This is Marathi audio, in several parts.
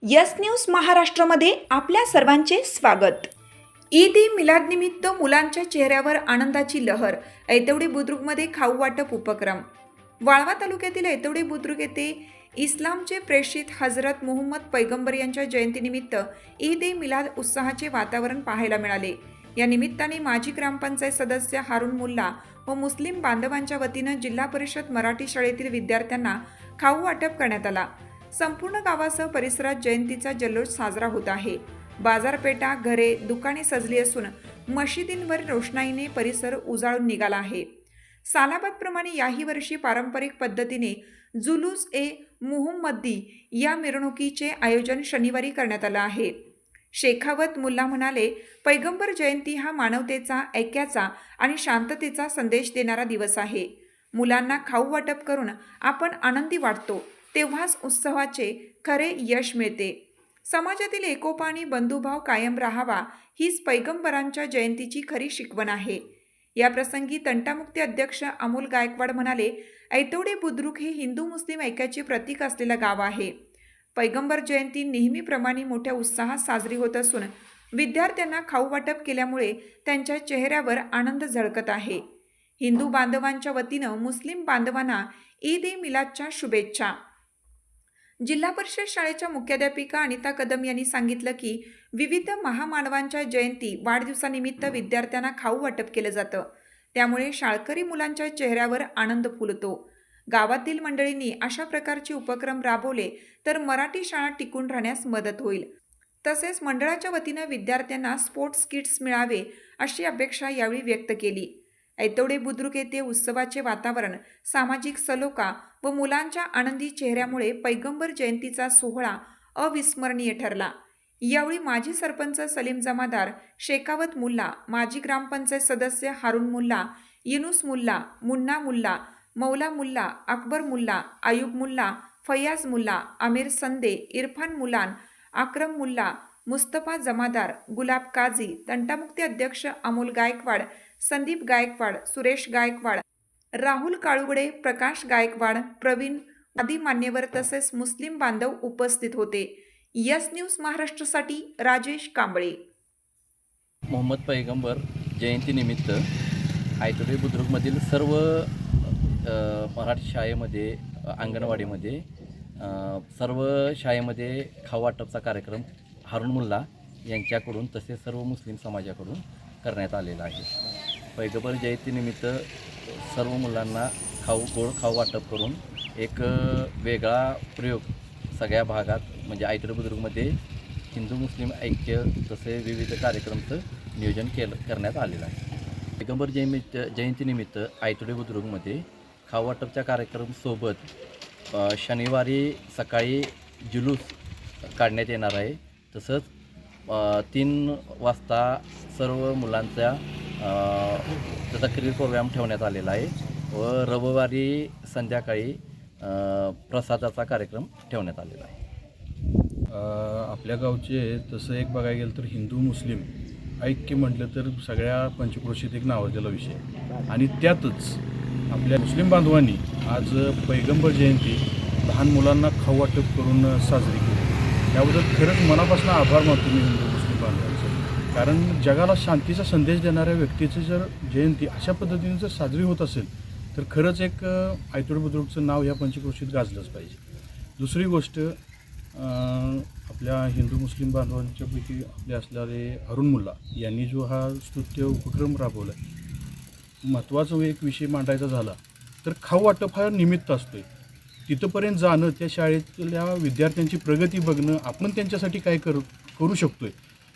यस न्यूज महाराष्ट्रामध्ये आपल्या सर्वांचे स्वागत। ईद ए मिलादनिमित्त मुलांच्या चेहऱ्यावर आनंदाची लहर। ऐतवडे बुद्रुकमध्ये खाऊ वाटप उपक्रम। वाळवा तालुक्यातील ऐतवडे बुद्रुक येथे इस्लामचे प्रेषित हजरत मुहम्मद पैगंबर यांच्या जयंतीनिमित्त ईद ए मिलाद उत्साहाचे वातावरण पाहायला मिळाले। या निमित्ताने माजी ग्रामपंचायत सदस्य हारून मुल्ला व मुस्लिम बांधवांच्या वतीने जिल्हा परिषद मराठी शाळेतील विद्यार्थ्यांना खाऊ वाटप करण्यात आला। संपूर्ण गावासह परिसरात जयंतीचा जल्लोष साजरा होत आहे। बाजारपेठा, घरे, दुकाने सजली असून मशिदींवर रोषणाईने परिसर उजाळून निघाला आहे। सालाबादप्रमाणे याही वर्षी पारंपरिक पद्धतीने जुलूस ए मुहम्मदी या मिरवणुकीचे आयोजन शनिवारी करण्यात आले आहे। शेखावत मुल्ला म्हणाले, पैगंबर जयंती हा मानवतेचा, ऐक्याचा आणि शांततेचा संदेश देणारा दिवस आहे। मुलांना खाऊ वाटप करून आपण आनंदी वाटतो, तेव्हाच उत्सवाचे खरे यश मिळते। समाजातील एकोपा आणि बंधुभाव कायम राहावा हीच पैगंबरांच्या जयंतीची खरी शिकवण आहे। या प्रसंगी तंटामुक्ती अध्यक्ष अमोल गायकवाड म्हणाले, ऐतवडे बुद्रुक हे हिंदू मुस्लिम ऐक्याचे प्रतीक असलेले गाव आहे। पैगंबर जयंती नेहमीप्रमाणे मोठ्या उत्साहात साजरी होत असून विद्यार्थ्यांना खाऊ वाटप केल्यामुळे त्यांच्या चेहऱ्यावर आनंद झळकत आहे। हिंदू बांधवांच्या वतीनं मुस्लिम बांधवांना ईद ए मिलादच्या शुभेच्छा। जिल्हा परिषद शाळेच्या मुख्याध्यापिका अनिता कदम यांनी सांगितलं की विविध महामानवांच्या जयंती वाढदिवसानिमित्त विद्यार्थ्यांना खाऊ वाटप केलं जातं, त्यामुळे शाळकरी मुलांच्या चेहऱ्यावर आनंद फुलतो। गावातील मंडळींनी अशा प्रकारचे उपक्रम राबवले तर मराठी शाळा टिकून राहण्यास मदत होईल। तसेच मंडळाच्या वतीनं विद्यार्थ्यांना स्पोर्ट्स किट्स मिळावे अशी अपेक्षा यावेळी व्यक्त केली। ऐतवडे बुद्रुक येथे उत्सवाचे वातावरण, सामाजिक सलोखा व मुलांच्या आनंदी चेहऱ्यामुळे पैगंबर जयंतीचा सोहळा अविस्मरणीय ठरला। यावेळी माजी सरपंच सलीम जमादार, शेखावत मुल्ला, माजी ग्रामपंचायत सदस्य हारून मुल्ला, युनुस मुल्ला, मुन्ना मुल्ला, मौला मुल्ला, अकबर मुल्ला, आयुब मुल्ला, फयाज मुल्ला, आमिर संदे, इरफान मुलान, अक्रम मुल्ला, मुस्तफा जमादार, गुलाब काझी, तंटामुक्ती अध्यक्ष अमोल गायकवाड, संदीप गायकवाड, सुरेश गायकवाड, राहुल काळुगडे, प्रकाश गायकवाड, प्रवीण आदी मान्यवर तसेच मुस्लिम बांधव उपस्थित होते। यस न्यूज महाराष्ट्रासाठी राजेश कांबळे। मोहम्मद पैगंबर जयंतीनिमित्त ऐतवडे बुद्रुकमधील सर्व मराठी शाळेमध्ये, अंगणवाडीमध्ये, सर्व शाळेमध्ये खाऊ वाटपचा कार्यक्रम हारून मुल्ला यांच्याकडून तसेच सर्व मुस्लिम समाजाकडून करण्यात आलेला आहे। पैगंबर जयंतीनिमित्त सर्व मुलांना गोड खाऊ वाटप करून एक वेगळा प्रयोग सगळ्या भागात म्हणजे ऐतवडे बुद्रुकमध्ये हिंदू मुस्लिम ऐक्य तसे विविध कार्यक्रमाचं नियोजन करण्यात आलेलं आहे। पैगंबर जयंतीनिमित्त ऐतवडे बुद्रुकमध्ये खाऊ वाटपच्या कार्यक्रमासोबत शनिवारी सकाळी जुलूस काढण्यात येणार आहे। तसंच 3 वाजता सर्व मुलांचा तक्रीर प्रोग्राम ठेवण्यात आलेला आहे व रविवारी संध्याकाळी प्रसादाचा कार्यक्रम ठेवण्यात आलेला आहे। आपल्या गावचे तसं एक बघायला गेलं तर हिंदू मुस्लिम ऐक्य म्हटलं तर सगळ्या पंचक्रोशीत एक नावाजलेला विषय आणि त्यातच आपल्या मुस्लिम बांधवांनी आज पैगंबर जयंती लहान मुलांना खाऊ वाटप करून साजरी केली। त्याबद्दल खरंच मनापासून आभार मानतो मी हिंदू मुस्लिम बांधवांचं, कारण जगाला शांतीचा संदेश देणाऱ्या व्यक्तीची जर जयंती अशा पद्धतीने जर साजरी होत असेल तर खरंच एक ऐतवडे बुद्रुकचं नाव ह्या पंचक्रोशीत गाजलंच पाहिजे। दुसरी गोष्ट, आपल्या हिंदू मुस्लिम बांधवांच्यापैकी आपले असणारे हारून मुल्ला यांनी जो हा स्तुत्य उपक्रम राबवला आहे, महत्त्वाचा एक विषय मांडायचा झाला तर खाऊ वाटप हा निमित्त असतो। तिथंपर्यंत जाणं, त्या शाळेतल्या विद्यार्थ्यांची प्रगती बघणं, आपण त्यांच्यासाठी काय करू शकतो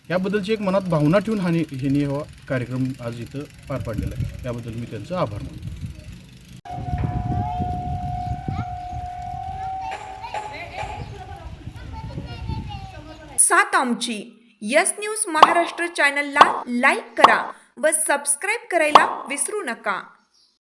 याबद्दलची एक मनात भावना ठेवून ह्यांनी हा कार्यक्रम आज इथं पार पाडलेला आहे। त्याबद्दल मी त्यांचं आभार मानतो। सात आमची यस न्यूज महाराष्ट्र चॅनलला लाईक करा व सबस्क्राईब करायला विसरू नका।